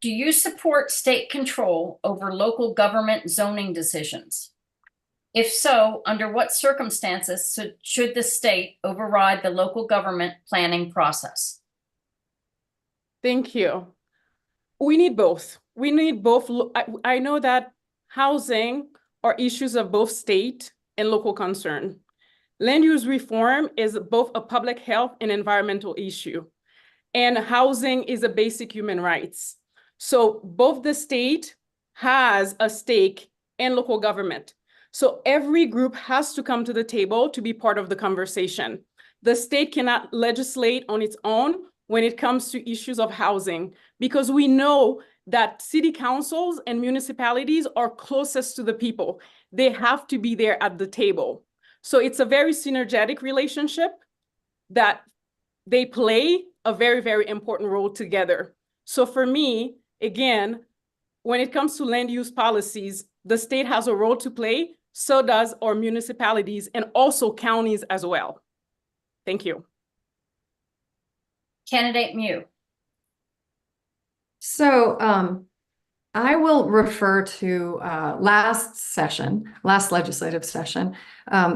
Do you support state control over local government zoning decisions? If so, under what circumstances should the state override the local government planning process? Thank you. We need both. We need both. I know that housing are issues of both state and local concern. Land use reform is both a public health and environmental issue, and housing is a basic human rights. So both the state has a stake in local government. So every group has to come to the table to be part of the conversation. The state cannot legislate on its own when it comes to issues of housing, because we know that city councils and municipalities are closest to the people. They have to be there at the table. So it's a very synergetic relationship that they play a very, very important role together. So for me, again, when it comes to land use policies, the state has a role to play, so does our municipalities and also counties as well. Thank you. Candidate Mew. So I will refer to last legislative session.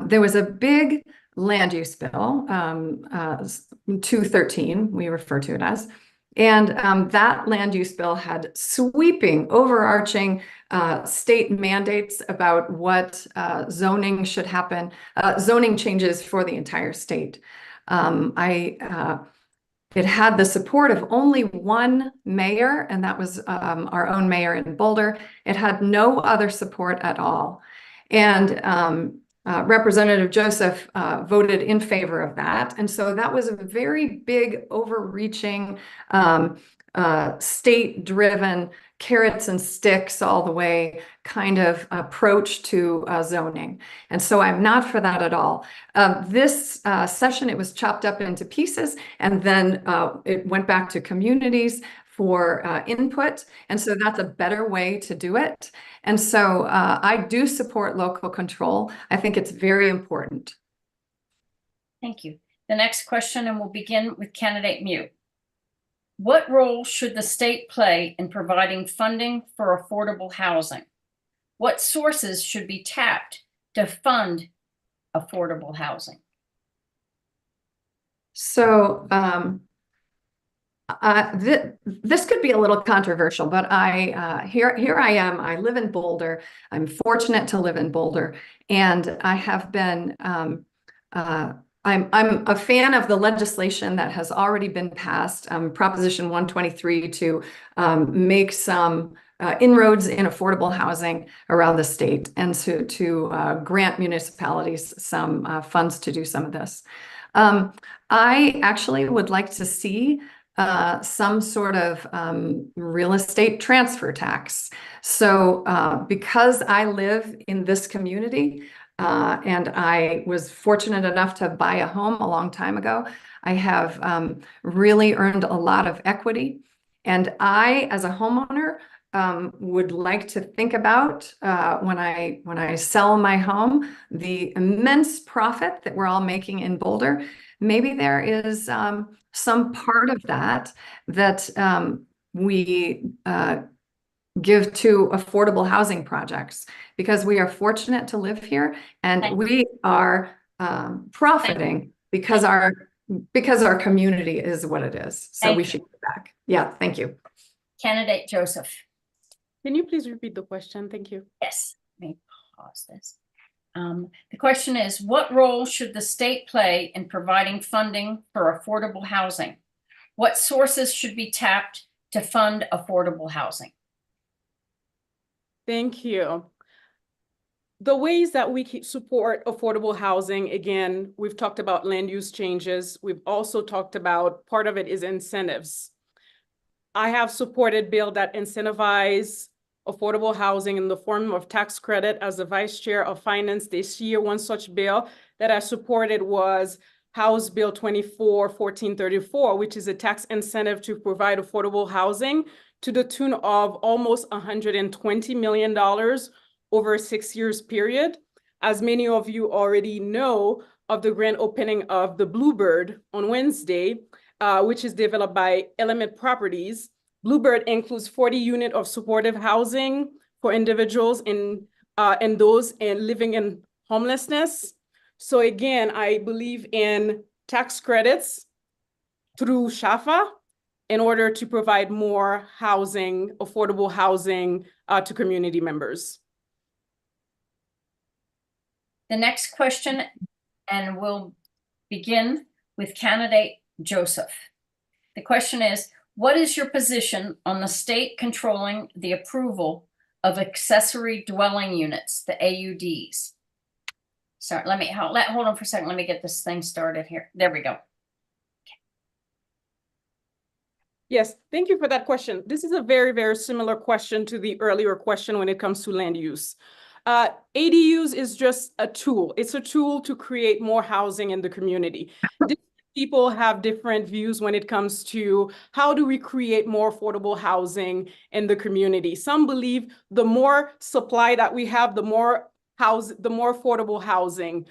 There was a big land use bill, 213, we refer to it as. And that land use bill had sweeping, overarching state mandates about what zoning should happen, zoning changes for the entire state. It had the support of only one mayor, and that was our own mayor in Boulder. It had no other support at all. And Representative Joseph voted in favor of that. And so that was a very big, overreaching, state-driven, carrots and sticks all the way kind of approach to zoning. And so I'm not for that at all. This session, it was chopped up into pieces, and then it went back to communities for input. And so that's a better way to do it. And so I do support local control. I think it's very important. Thank you. The next question, and we'll begin with candidate Mew. What role should the state play in providing funding for affordable housing? What sources should be tapped to fund affordable housing? So this could be a little controversial, but here I am. I live in Boulder. I'm fortunate to live in Boulder, and I have been. I'm a fan of the legislation that has already been passed, Proposition 123, to make some inroads in affordable housing around the state, and to grant municipalities some funds to do some of this. I actually would like to see some sort of real estate transfer tax. So because I live in this community, and I was fortunate enough to buy a home a long time ago, I have really earned a lot of equity. And I, as a homeowner, would like to think about when I sell my home, the immense profit that we're all making in Boulder. Maybe there is some part of that we give to affordable housing projects, because we are fortunate to live here, and we are profiting because our community is what it is. So we should give back. Yeah, thank you. Candidate Joseph. Can you please repeat the question? Thank you. Yes, let me pause this. The question is, what role should the state play in providing funding for affordable housing? What sources should be tapped to fund affordable housing? Thank you. The ways that we support affordable housing, again, we've talked about land use changes. We've also talked about part of it is incentives. I have supported bills that incentivize affordable housing in the form of tax credit as the Vice Chair of Finance this year. One such bill that I supported was House Bill 24-1434, which is a tax incentive to provide affordable housing to the tune of almost $120 million over a 6 years period. As many of you already know of the grand opening of the Bluebird on Wednesday, which is developed by Element Properties. Bluebird includes 40 units of supportive housing for individuals and those living in homelessness. So again, I believe in tax credits through SHAFA in order to provide more housing, affordable housing to community members. The next question, and we'll begin with candidate Joseph. The question is, what is your position on the state controlling the approval of accessory dwelling units, the AUDs? Sorry, hold on for a second. Let me get this thing started here. There we go. Yes, thank you for that question. This is a very, very similar question to the earlier question when it comes to land use. ADUs is just a tool. It's a tool to create more housing in the community. People have different views when it comes to how do we create more affordable housing in the community. Some believe the more supply that we have, the more affordable housing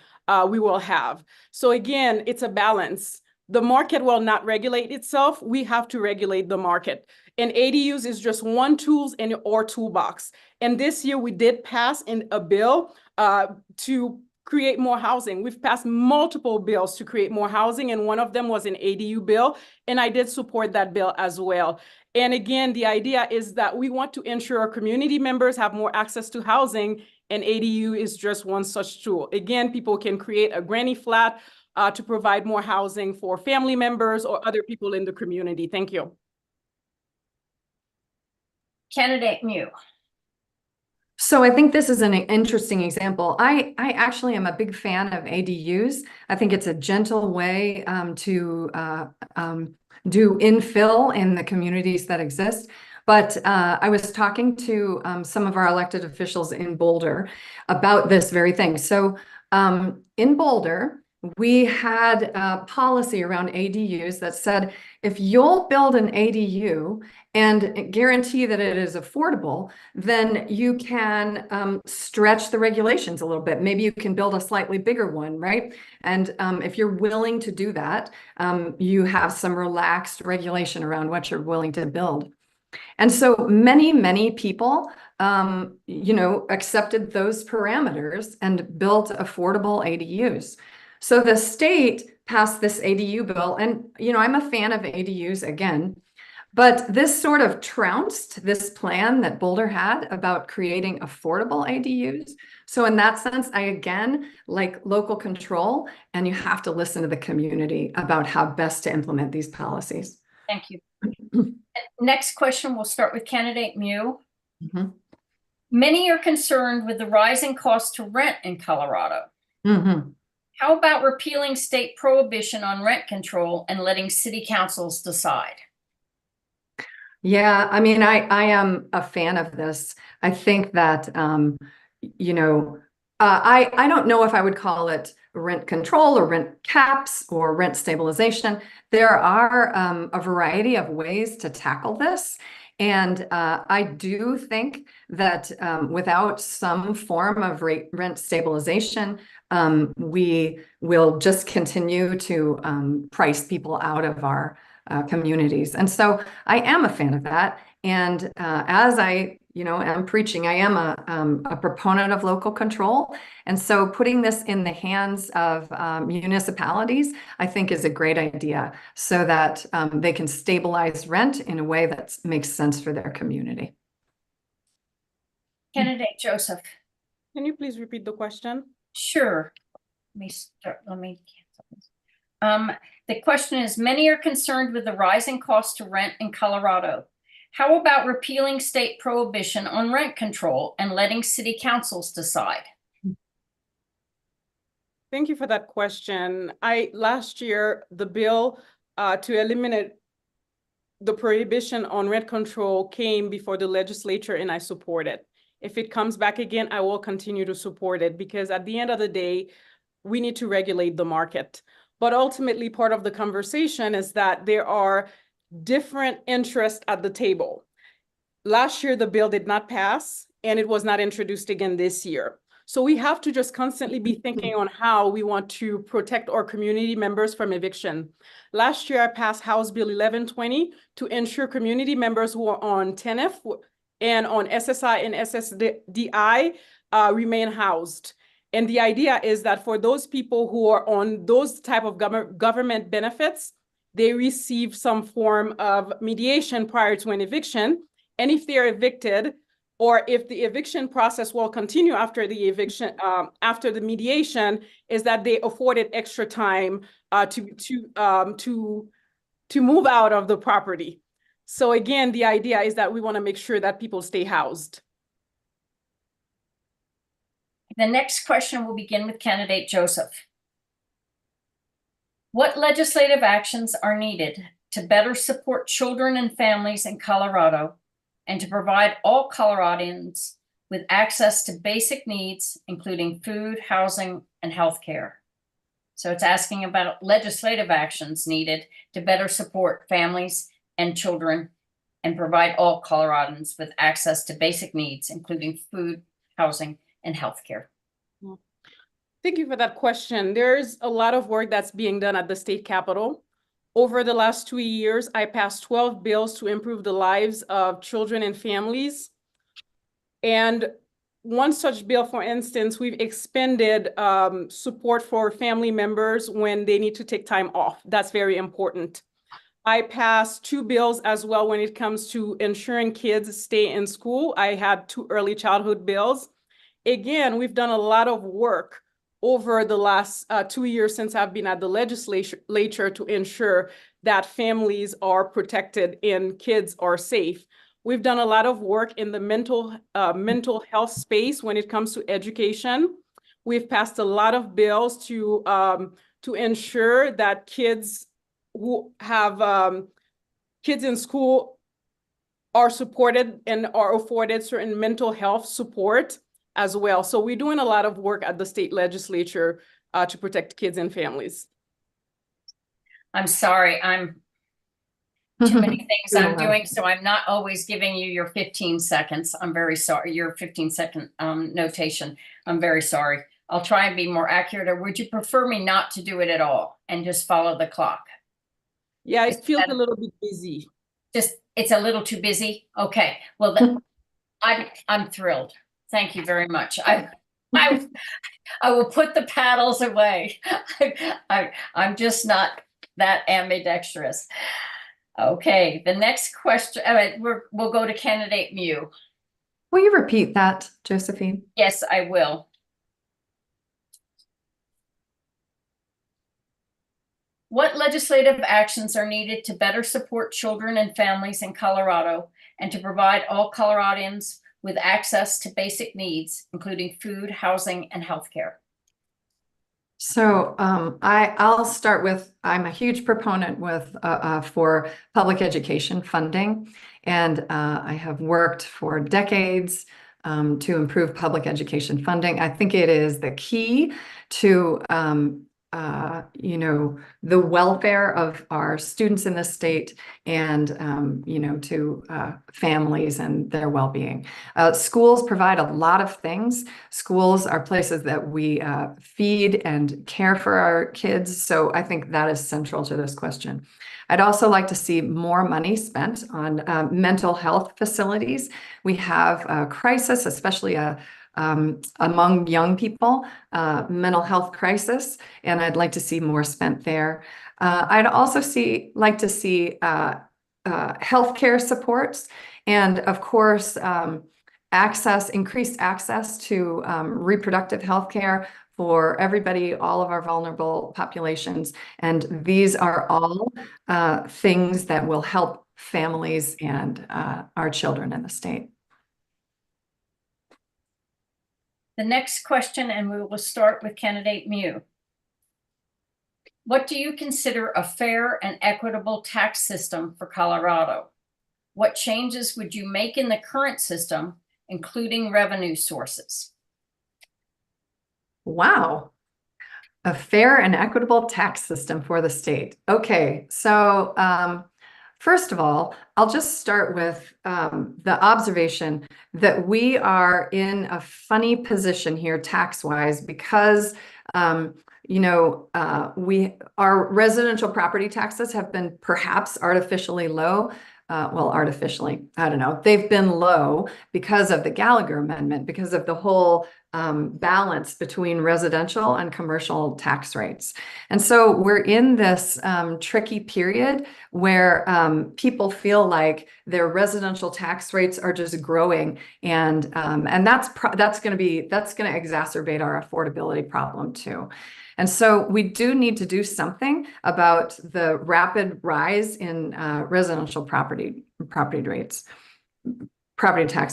we will have. So again, it's a balance. The market will not regulate itself. We have to regulate the market. And ADUs is just one tool in our toolbox. And this year we did pass in a bill to create more housing. We've passed multiple bills to create more housing, and one of them was an ADU bill, and I did support that bill as well. And again, the idea is that we want to ensure our community members have more access to housing, and ADU is just one such tool. Again, people can create a granny flat to provide more housing for family members or other people in the community. Thank you. Candidate Mew. So I think this is an interesting example. I actually am a big fan of ADUs. I think it's a gentle way to do infill in the communities that exist. But I was talking to some of our elected officials in Boulder about this very thing. So in Boulder, we had a policy around ADUs that said, if you'll build an ADU and guarantee that it is affordable, then you can stretch the regulations a little bit. Maybe you can build a slightly bigger one, right? And if you're willing to do that, you have some relaxed regulation around what you're willing to build. And so many people, accepted those parameters and built affordable ADUs. So the state passed this ADU bill, and I'm a fan of ADUs again, but this sort of trounced this plan that Boulder had about creating affordable ADUs. So in that sense, I again like local control, and you have to listen to the community about how best to implement these policies. Thank you. Next question, we'll start with candidate Mew. Mm-hmm. Many are concerned with the rising cost to rent in Colorado. Mm-hmm. How about repealing state prohibition on rent control and letting city councils decide? Yeah, I mean, I am a fan of this. I think that, I don't know if I would call it rent control or rent caps or rent stabilization. There are a variety of ways to tackle this. And I do think that without some form of rent stabilization, we will just continue to price people out of our communities. And so I am a fan of that. And as I am preaching, I am a proponent of local control. And so putting this in the hands of municipalities, I think is a great idea so that they can stabilize rent in a way that makes sense for their community. Candidate Joseph. Can you please repeat the question? Sure. Let me cancel this. The question is, many are concerned with the rising cost to rent in Colorado. How about repealing state prohibition on rent control and letting city councils decide? Thank you for that question. Last year, the bill to eliminate the prohibition on rent control came before the legislature, and I support it. If it comes back again, I will continue to support it, because at the end of the day, we need to regulate the market. But ultimately, part of the conversation is that there are different interests at the table. Last year, the bill did not pass, and it was not introduced again this year. So we have to just constantly be thinking on how we want to protect our community members from eviction. Last year, I passed House Bill 1120 to ensure community members who are on TNF and on SSI and SSDI remain housed. And the idea is that for those people who are on those type of government benefits, they receive some form of mediation prior to an eviction. And if they're evicted, or if the eviction process will continue after the eviction, after the mediation, is that they afforded extra time to move out of the property. So again, the idea is that we want to make sure that people stay housed. The next question will begin with candidate Joseph. What legislative actions are needed to better support children and families in Colorado and to provide all Coloradans with access to basic needs, including food, housing, and healthcare? So it's asking about legislative actions needed to better support families and children and provide all Coloradans with access to basic needs, including food, housing, and healthcare. Thank you for that question. There's a lot of work that's being done at the state capitol. Over the last 2 years, I passed 12 bills to improve the lives of children and families. And one such bill, for instance, we've expanded support for family members when they need to take time off. That's very important. I passed 2 bills as well when it comes to ensuring kids stay in school. I had 2 early childhood bills. Again, we've done a lot of work over the last 2 years since I've been at the legislature to ensure that families are protected and kids are safe. We've done a lot of work in the mental health space when it comes to education. We've passed a lot of bills to ensure that kids who have kids in school are supported and are afforded certain mental health support as well. So we're doing a lot of work at the state legislature to protect kids and families. I'm sorry, I'm too many things I'm doing, so I'm not always giving you your 15 seconds. I'm very sorry, your 15-second notation. I'm very sorry. I'll try and be more accurate, or would you prefer me not to do it at all and just follow the clock? Yeah, it feels a little bit busy. It's a little too busy? Okay, well, then I'm thrilled. Thank you very much. I will put the paddles away. I'm just not that ambidextrous. Okay, the next question, we'll go to candidate Mew. Will you repeat that, Josephine? Yes, I will. What legislative actions are needed to better support children and families in Colorado and to provide all Coloradans with access to basic needs, including food, housing, and healthcare? So I'll start with, I'm a huge proponent for public education funding, and I have worked for decades to improve public education funding. I think it is the key to the welfare of our students in the state and, to families and their well-being. Schools provide a lot of things. Schools are places that we feed and care for our kids. So I think that is central to this question. I'd also like to see more money spent on mental health facilities. We have a crisis, especially among young people, mental health crisis, and I'd like to see more spent there. I'd also like to see healthcare supports, and of course, increased access to reproductive healthcare for everybody, all of our vulnerable populations. And these are all things that will help families and our children in the state. The next question, and we will start with candidate Mew. What do you consider a fair and equitable tax system for Colorado? What changes would you make in the current system, including revenue sources? Wow. A fair and equitable tax system for the state. Okay, so First of all, I'll just start with the observation that we are in a funny position here tax-wise because our residential property taxes have been perhaps artificially low. Well, artificially, I don't know. They've been low because of the Gallagher Amendment, because of the whole balance between residential and commercial tax rates. And so we're in this tricky period where people feel like their residential tax rates are just growing, and that's going to exacerbate our affordability problem too. And so we do need to do something about the rapid rise in residential property tax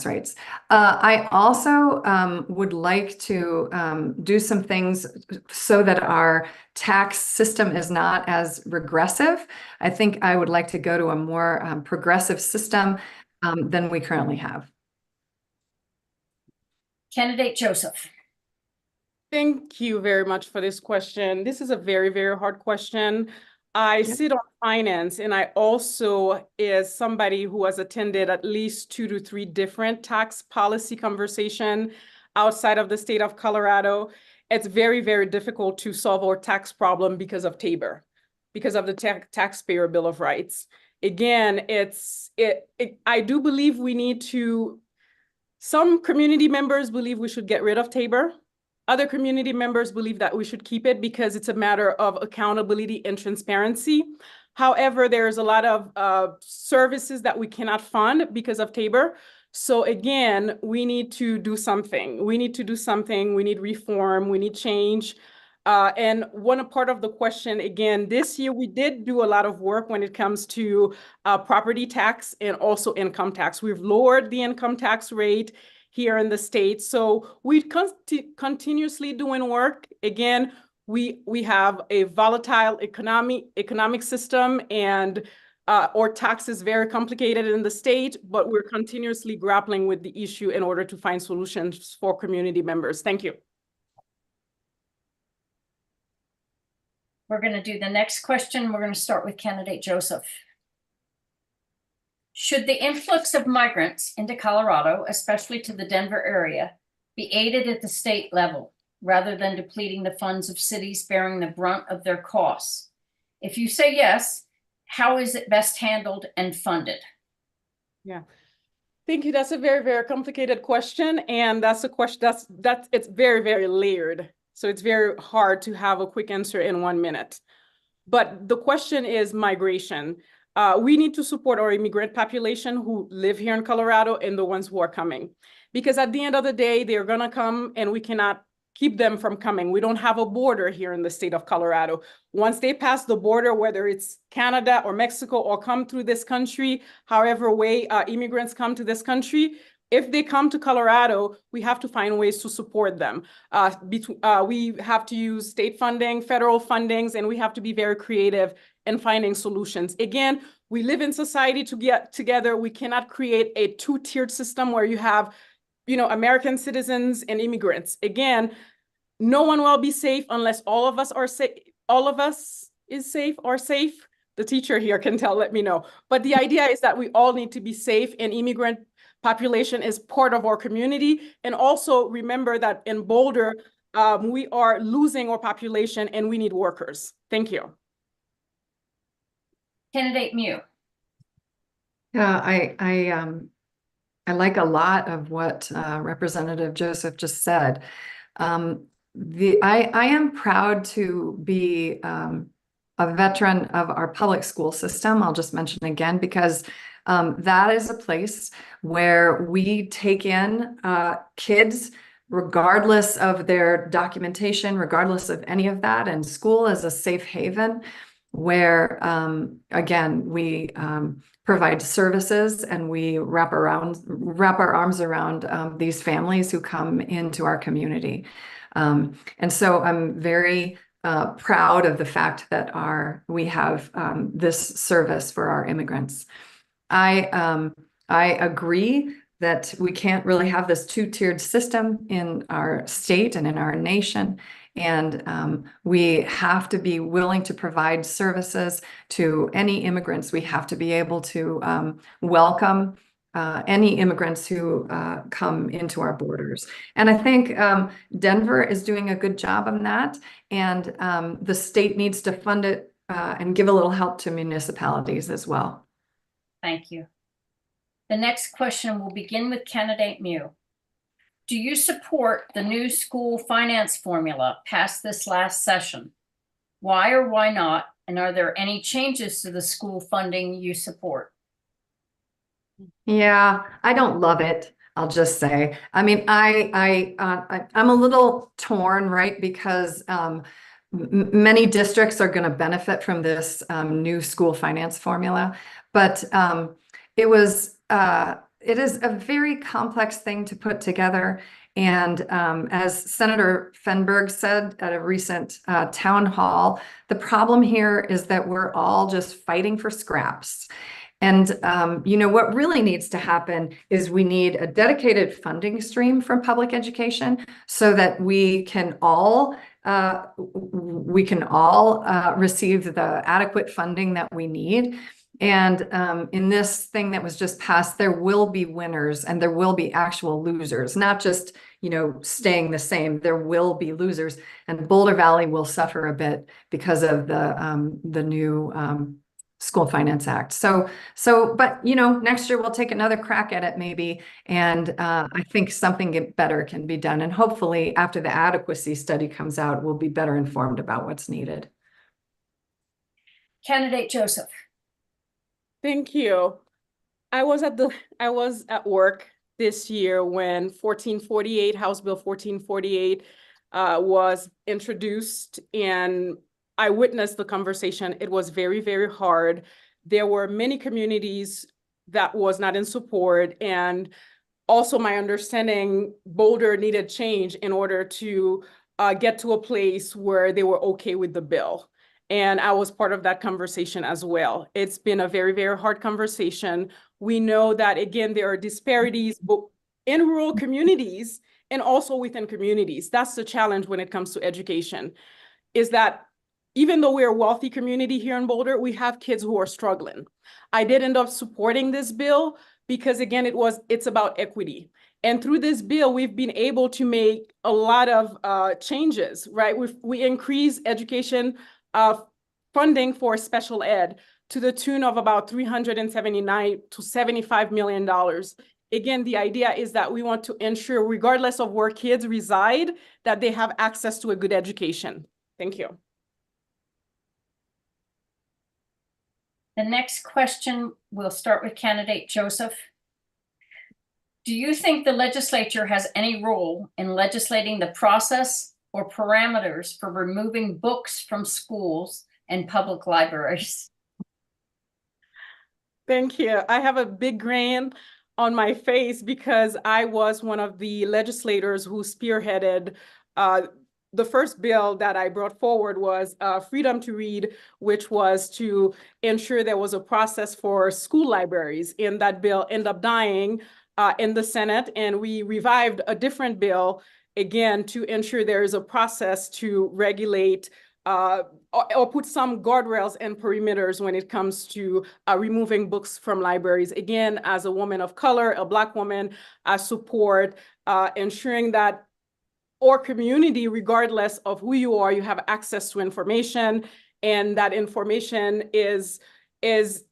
rates. I also would like to do some things so that our tax system is not as regressive. I think I would like to go to a more progressive system than we currently have. Candidate Joseph. Thank you very much for this question. This is a very, very hard question. I sit on finance, and I also is somebody who has attended at least 2 to 3 different tax policy conversation outside of the state of Colorado. It's very, very difficult to solve our tax problem because of Tabor, because of the taxpayer Bill of Rights. Again, I do believe we need to, some community members believe we should get rid of Tabor. Other community members believe that we should keep it because it's a matter of accountability and transparency. However, there's a lot of services that we cannot fund because of Tabor. So again, we need to do something. We need to do something. We need reform. We need change. And one part of the question, again, this year we did do a lot of work when it comes to property tax and also income tax. We've lowered the income tax rate here in the state. So we continuously doing work. Again, we have a volatile economic system, and our tax is very complicated in the state, but we're continuously grappling with the issue in order to find solutions for community members. Thank you. We're going to do the next question. We're going to start with candidate Joseph. Should the influx of migrants into Colorado, especially to the Denver area, be aided at the state level rather than depleting the funds of cities bearing the brunt of their costs? If you say yes, how is it best handled and funded? Yeah, thank you. That's a very, very complicated question. And that's a question it's very, very layered. So it's very hard to have a quick answer in 1 minute. But the question is migration. We need to support our immigrant population who live here in Colorado and the ones who are coming. Because at the end of the day, they're gonna come and we cannot keep them from coming. We don't have a border here in the state of Colorado. Once they pass the border, whether it's Canada or Mexico or come through this country, however way immigrants come to this country, if they come to Colorado, we have to find ways to support them. We have to use state funding, federal fundings, and we have to be very creative in finding solutions. Again, we live in society to get together. We cannot create a 2-tiered system where you have, American citizens and immigrants. Again, no one will be safe unless all of us are safe. All of us is safe or safe. The teacher here can let me know. But the idea is that we all need to be safe, and immigrant population is part of our community. And also remember that in Boulder, we are losing our population and we need workers. Thank you. Candidate Mew. Yeah, I like a lot of what Representative Joseph just said. I am proud to be a veteran of our public school system. I'll just mention again, because that is a place where we take in kids regardless of their documentation, regardless of any of that. And school is a safe haven where, again, we provide services and we wrap our arms around these families who come into our community. And so I'm very proud of the fact that we have this service for our immigrants. I agree that we can't really have this 2-tiered system in our state and in our nation. And we have to be willing to provide services to any immigrants. We have to be able to welcome any immigrants who come into our borders. And I think Denver is doing a good job on that. And the state needs to fund it and give a little help to municipalities as well. Thank you. The next question will begin with candidate Mew. Do you support the new school finance formula passed this last session? Why or why not? And are there any changes to the school funding you support? Yeah, I don't love it. I'll just say. I mean, I'm a little torn, right? Because many districts are going to benefit from this new school finance formula, but it is a very complex thing to put together. And as Senator Fenberg said at a recent town hall, the problem here is that we're all just fighting for scraps. And what really needs to happen is we need a dedicated funding stream from public education so that we can all receive the adequate funding that we need. And in this thing that was just passed, there will be winners and there will be actual losers, not just, staying the same. There will be losers, and Boulder Valley will suffer a bit because of the new School Finance Act. But next year we'll take another crack at it maybe. And I think something better can be done. And hopefully after the adequacy study comes out, we'll be better informed about what's needed. Candidate Joseph. Thank you. I was at work this year when House Bill 1448 was introduced, and I witnessed the conversation. It was very, very hard. There were many communities that was not in support, and also my understanding, Boulder needed change in order to get to a place where they were okay with the bill. And I was part of that conversation as well. It's been a very, very hard conversation. We know that, again, there are disparities in rural communities and also within communities. That's the challenge when it comes to education, is that even though we're a wealthy community here in Boulder, we have kids who are struggling. I did end up supporting this bill because, again, it's about equity. And through this bill, we've been able to make a lot of changes, right? We increase education funding for special ed to the tune of about $379 to $75 million. Again, the idea is that we want to ensure, regardless of where kids reside, that they have access to a good education. Thank you. The next question, we'll start with candidate Joseph. Do you think the legislature has any role in legislating the process or parameters for removing books from schools and public libraries? Thank you. I have a big grin on my face because I was one of the legislators who spearheaded the first bill that I brought forward was Freedom to Read, which was to ensure there was a process for school libraries. And that bill ended up dying in the Senate, and we revived a different bill, again, to ensure there is a process to regulate or put some guardrails and perimeters when it comes to removing books from libraries. Again, as a woman of color, a Black woman, I support ensuring that our community, regardless of who you are, you have access to information, and that information is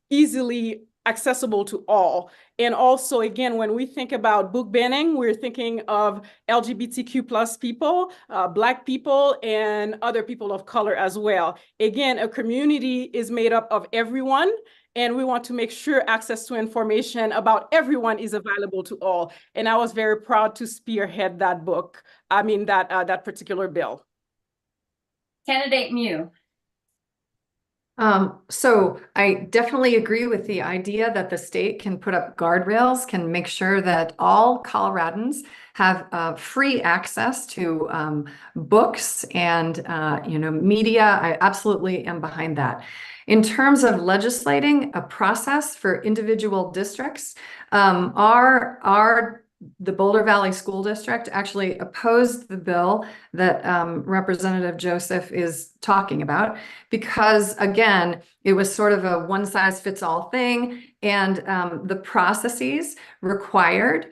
easily accessible to all. And also, again, when we think about book banning, we're thinking of LGBTQ+ people, Black people, and other people of color as well. Again, a community is made up of everyone, and we want to make sure access to information about everyone is available to all. And I was very proud to spearhead that that particular bill. Candidate Mew. So I definitely agree with the idea that the state can put up guardrails, can make sure that all Coloradans have free access to books and media. I absolutely am behind that. In terms of legislating a process for individual districts, our the Boulder Valley School District actually opposed the bill that Representative Joseph is talking about, because again, it was sort of a one-size-fits-all thing, and the processes required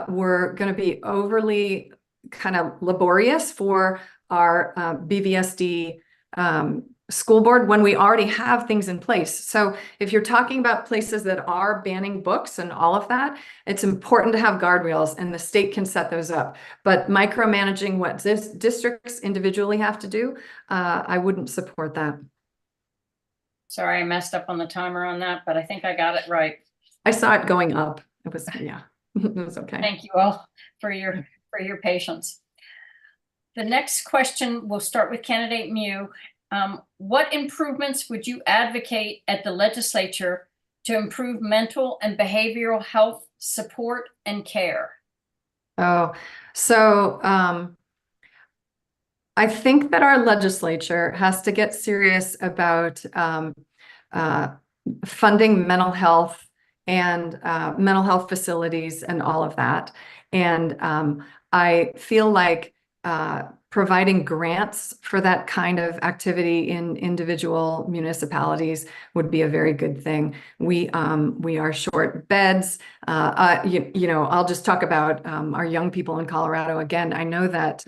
were going to be overly kind of laborious for our BVSD school board when we already have things in place. So if you're talking about places that are banning books and all of that, it's important to have guardrails, and the state can set those up. But micromanaging what districts individually have to do, I wouldn't support that. Sorry, I messed up on the timer on that, but I think I got it right. I saw it going up. It was, yeah, it was okay. Thank you all for your patience. The next question will start with candidate Mew. What improvements would you advocate at the legislature to improve mental and behavioral health support and care? Oh, so I think that our legislature has to get serious about funding mental health and mental health facilities and all of that. And I feel like providing grants for that kind of activity in individual municipalities would be a very good thing. We are short beds. You know, I'll just talk about our young people in Colorado. Again, I know that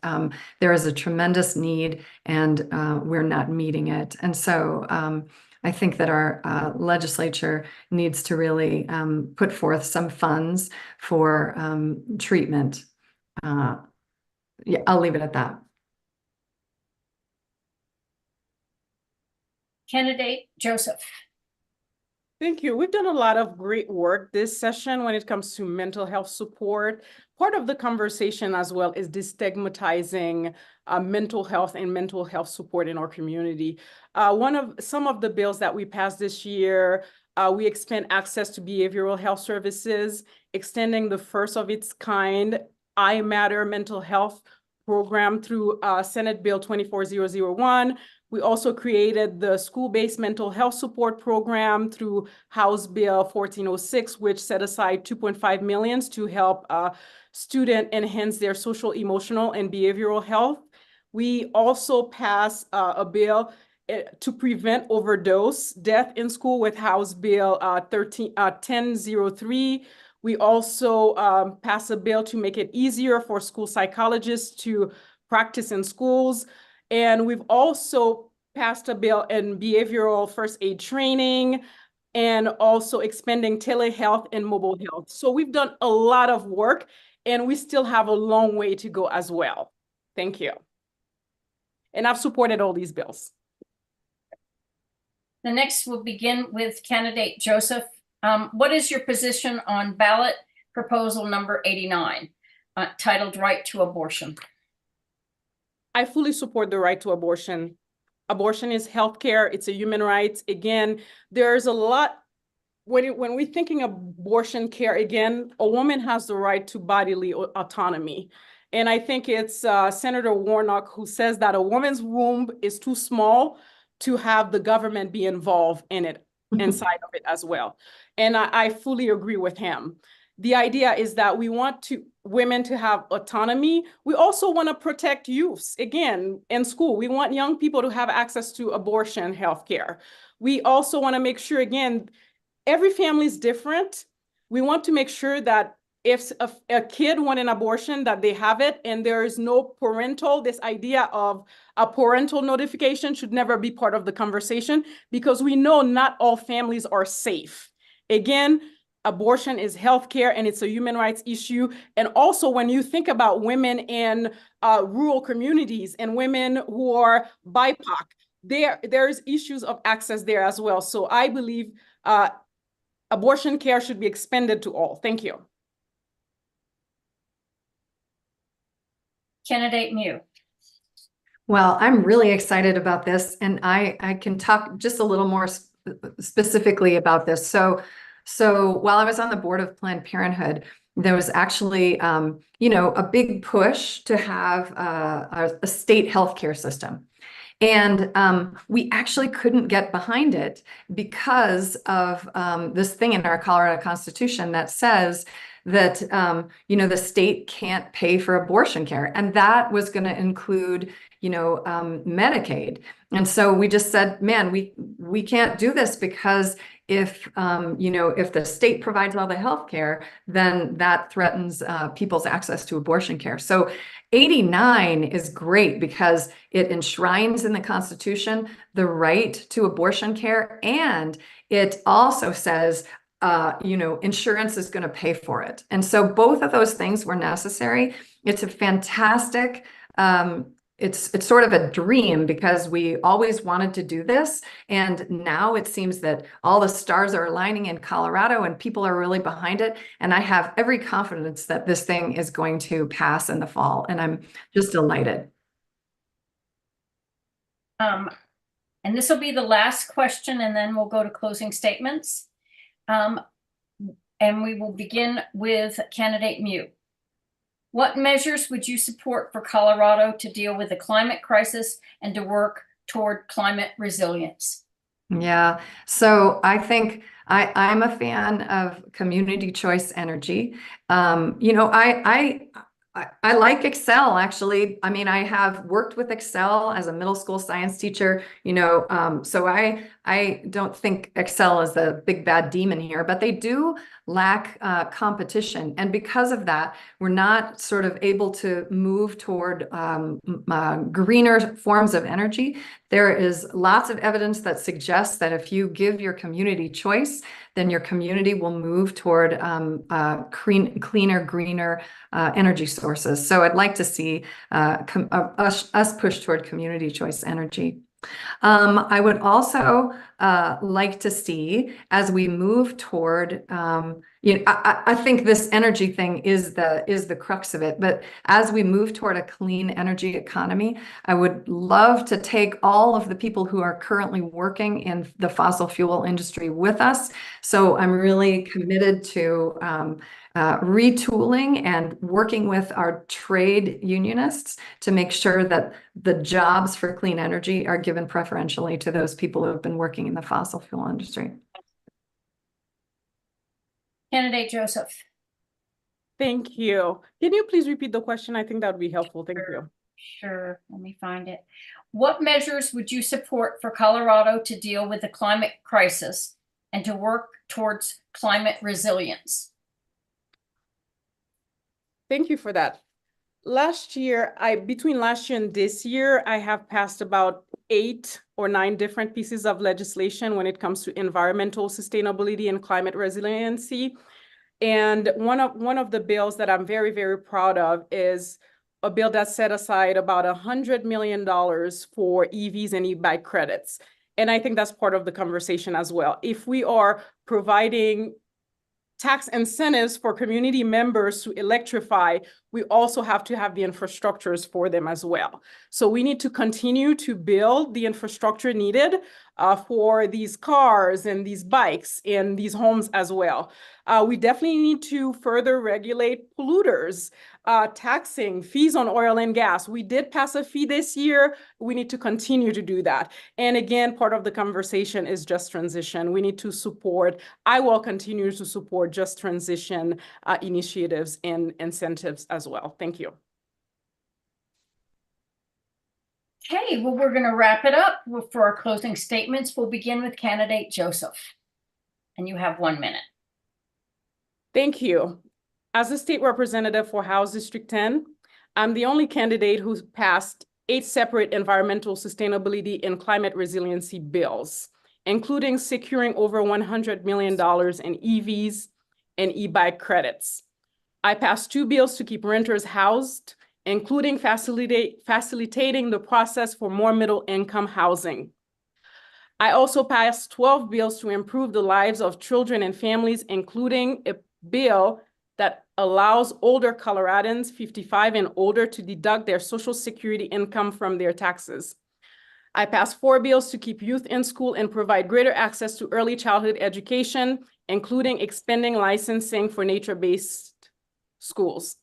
there is a tremendous need, and we're not meeting it. And so I think that our legislature needs to really put forth some funds for treatment. Yeah, I'll leave it at that. Candidate Joseph. Thank you. We've done a lot of great work this session when it comes to mental health support. Part of the conversation as well is destigmatizing mental health and mental health support in our community. Some of the bills that we passed this year, we expand access to behavioral health services, extending the first of its kind I Matter mental health program through Senate Bill 24001. We also created the school-based mental health support program through House Bill 1406, which set aside $2.5 million to help students enhance their social, emotional, and behavioral health. We also passed a bill to prevent overdose death in school with House Bill 1003. We also passed a bill to make it easier for school psychologists to practice in schools. And we've also passed a bill in behavioral first aid training, and also expanding telehealth and mobile health. So we've done a lot of work, and we still have a long way to go as well. Thank you. And I've supported all these bills. The next will begin with candidate Joseph. What is your position on ballot proposal number 89, titled Right to Abortion? I fully support the right to abortion. Abortion is healthcare. It's a human right. Again, there's a lot, when we're thinking of abortion care, again, a woman has the right to bodily autonomy. And I think it's Senator Warnock who says that a woman's womb is too small to have the government be involved in it, inside of it as well. And I fully agree with him. The idea is that we want women to have autonomy. We also want to protect youths, again, in school. We want young people to have access to abortion healthcare. We also want to make sure, again, every family is different. We want to make sure that if a kid wants an abortion, that they have it, and there is no this idea of a parental notification should never be part of the conversation, because we know not all families are safe. Again, abortion is healthcare, and it's a human rights issue. And also, when you think about women in rural communities and women who are BIPOC, there's issues of access there as well. So I believe abortion care should be expanded to all. Thank you. Candidate Mew. Well, I'm really excited about this, and I can talk just a little more specifically about this. So while I was on the board of Planned Parenthood, there was actually, you know, a big push to have a state healthcare system. And we actually couldn't get behind it because of this thing in our Colorado Constitution that says that, the state can't pay for abortion care. And that was going to include, Medicaid. And so we just said, man, we can't do this because if the state provides all the health care, then that threatens people's access to abortion care. So 89 is great because it enshrines in the Constitution the right to abortion care, and it also says, insurance is going to pay for it. And so both of those things were necessary. It's a fantastic, it's sort of a dream because we always wanted to do this. And now it seems that all the stars are aligning in Colorado and people are really behind it. And I have every confidence that this thing is going to pass in the fall. And I'm just delighted. And this will be the last question, and then we'll go to closing statements. And we will begin with candidate Mew. What measures would you support for Colorado to deal with the climate crisis and to work toward climate resilience? Yeah, so I think I'm a fan of community choice energy. I like Excel, actually. I mean, I have worked with Excel as a middle school science teacher, so I don't think Excel is the big bad demon here, but they do lack competition. And because of that, we're not sort of able to move toward greener forms of energy. There is lots of evidence that suggests that if you give your community choice, then your community will move toward cleaner, greener energy sources. So I'd like to see us push toward community choice energy. I would also like to see, as we move toward, I think this energy thing is the crux of it. But as we move toward a clean energy economy, I would love to take all of the people who are currently working in the fossil fuel industry with us. So I'm really committed to retooling and working with our trade unionists to make sure that the jobs for clean energy are given preferentially to those people who have been working in the fossil fuel industry. Candidate Joseph. Thank you. Can you please repeat the question? I think that would be helpful. Thank you. Sure, let me find it. What measures would you support for Colorado to deal with the climate crisis and to work towards climate resilience? Thank you for that. Between last year and this year, I have passed about 8 or 9 different pieces of legislation when it comes to environmental sustainability and climate resiliency. And one of the bills that I'm very, very proud of is a bill that set aside about $100 million for EVs and e-bike credits. And I think that's part of the conversation as well. If we are providing tax incentives for community members to electrify, we also have to have the infrastructures for them as well. So we need to continue to build the infrastructure needed for these cars and these bikes and these homes as well. We definitely need to further regulate polluters, taxing fees on oil and gas. We did pass a fee this year. We need to continue to do that. And again, part of the conversation is just transition. We need to support, I will continue to support just transition initiatives and incentives as well. Thank you. Okay, well, we're going to wrap it up for our closing statements. We'll begin with candidate Joseph, and you have 1 minute. Thank you. As a state representative for House District 10, I'm the only candidate who's passed 8 separate environmental sustainability and climate resiliency bills, including securing over $100 million in EVs and e-bike credits. I passed 2 bills to keep renters housed, including facilitating the process for more middle-income housing. I also passed 12 bills to improve the lives of children and families, including a bill that allows older Coloradans, 55 and older, to deduct their Social Security income from their taxes. I passed 4 bills to keep youth in school and provide greater access to early childhood education, including expanding licensing for nature-based schools.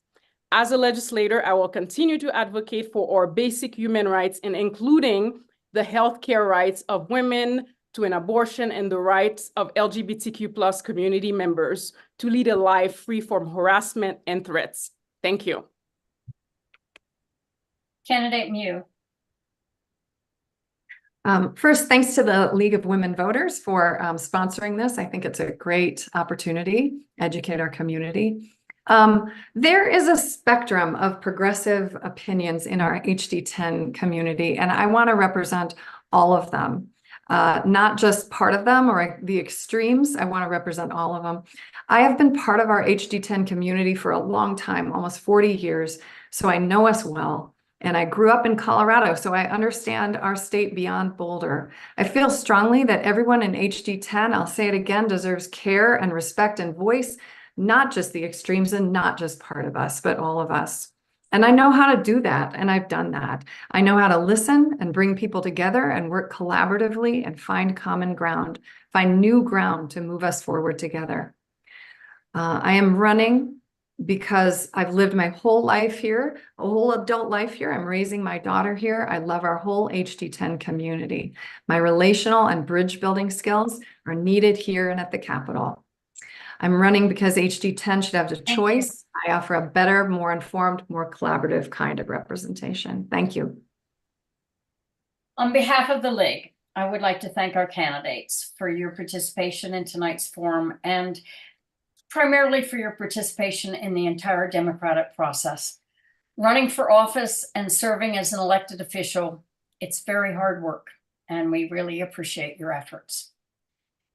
As a legislator, I will continue to advocate for our basic human rights, and including the healthcare rights of women to an abortion and the rights of LGBTQ+ community members to lead a life free from harassment and threats. Thank you. Candidate Mew. First, thanks to the League of Women Voters for sponsoring this. I think it's a great opportunity, educate our community. There is a spectrum of progressive opinions in our HD10 community, and I want to represent all of them, not just part of them or the extremes. I want to represent all of them. I have been part of our HD10 community for a long time, almost 40 years, so I know us well. And I grew up in Colorado, so I understand our state beyond Boulder. I feel strongly that everyone in HD10, I'll say it again, deserves care and respect and voice, not just the extremes and not just part of us, but all of us. And I know how to do that, and I've done that. I know how to listen and bring people together and work collaboratively and find common ground, find new ground to move us forward together. I am running because I've lived my whole life here, a whole adult life here. I'm raising my daughter here. I love our whole HD10 community. My relational and bridge building skills are needed here and at the Capitol. I'm running because HD10 should have the choice. I offer a better, more informed, more collaborative kind of representation. Thank you. On behalf of the League, I would like to thank our candidates for your participation in tonight's forum and primarily for your participation in the entire democratic process. Running for office and serving as an elected official, it's very hard work, and we really appreciate your efforts.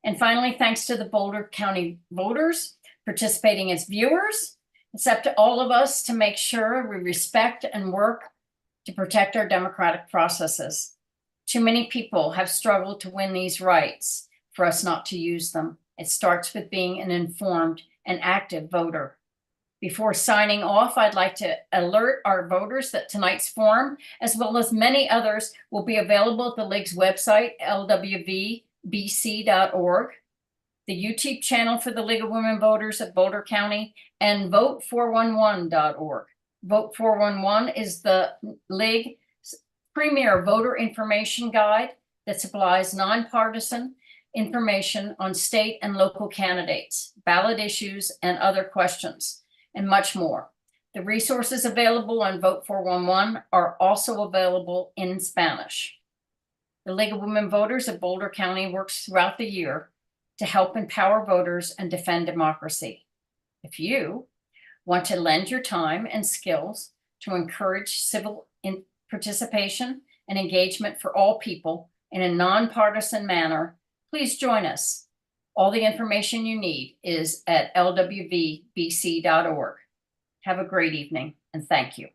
And finally, thanks to the Boulder County voters participating as viewers. It's up to all of us to make sure we respect and work to protect our democratic processes. Too many people have struggled to win these rights for us not to use them. It starts with being an informed and active voter. Before signing off, I'd like to alert our voters that tonight's forum, as well as many others, will be available at the League's website, lwvbc.org, the YouTube channel for the League of Women Voters of Boulder County, and vote411.org. Vote 411 is the League's premier voter information guide that supplies nonpartisan information on state and local candidates, ballot issues, and other questions, and much more. The resources available on Vote 411 are also available in Spanish. The League of Women Voters of Boulder County works throughout the year to help empower voters and defend democracy. If you want to lend your time and skills to encourage civil participation and engagement for all people in a nonpartisan manner, please join us. All the information you need is at lwvbc.org. Have a great evening, and thank you.